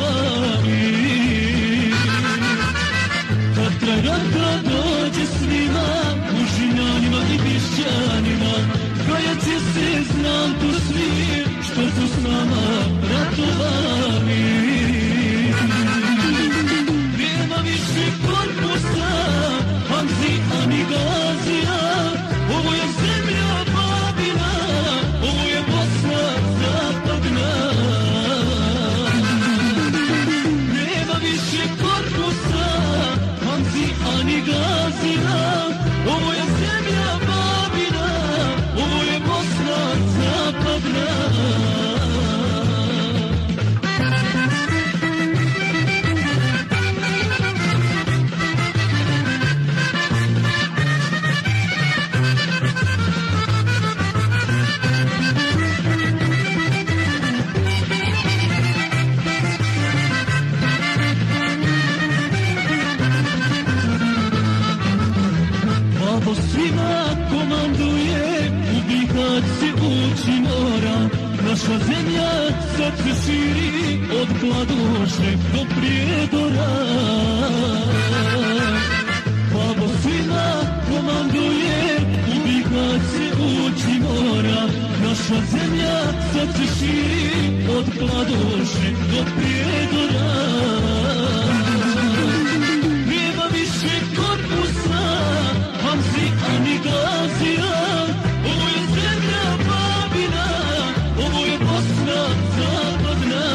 bavi. Kad traganta dođe svima, u Žinjanima i Bišćanima, kajat će se, znam tu svi, što su s nama ratovali. Nema više korpusa, Hamzi, ani Gazija, ovo je zemlja babina, ovo je Bosna zapadna. Nema više korpusa, Hamzi, ani Gazija, ovo je zemlja babina, ovo je Bosna zapadna. Babo svima komanduje, u Bihać se uči mora, naša zemlja sad se širi od Kladuše do Prijedora. Babo svima komanduje, u Bihać se uči mora, naša zemlja sad se širi od Kladuše do Prijedora. Nema više korpusa, Hamzi, ani Gazija, ovo je zemlja babina, ovo je Bosna zapadna.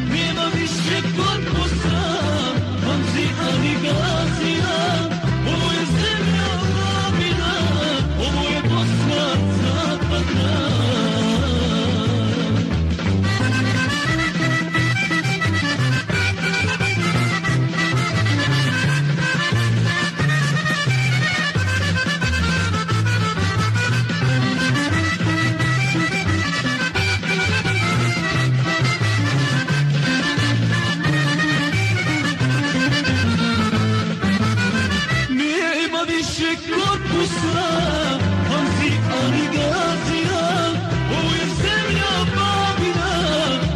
Nema više korpusa, Hamzi, ani Gazija, ovo je zemlja babina, ovo je Bosna zapadna. Korpusa, Hamzi, ani Gazija, ovo je zemlja babina,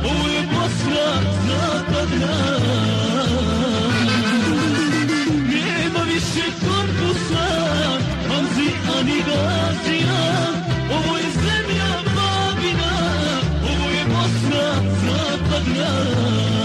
ovo je Bosna zapadna. Nema više korpusa, Hamzi, ani Gazija, ovo je zemlja babina, ovo je Bosna zapadna.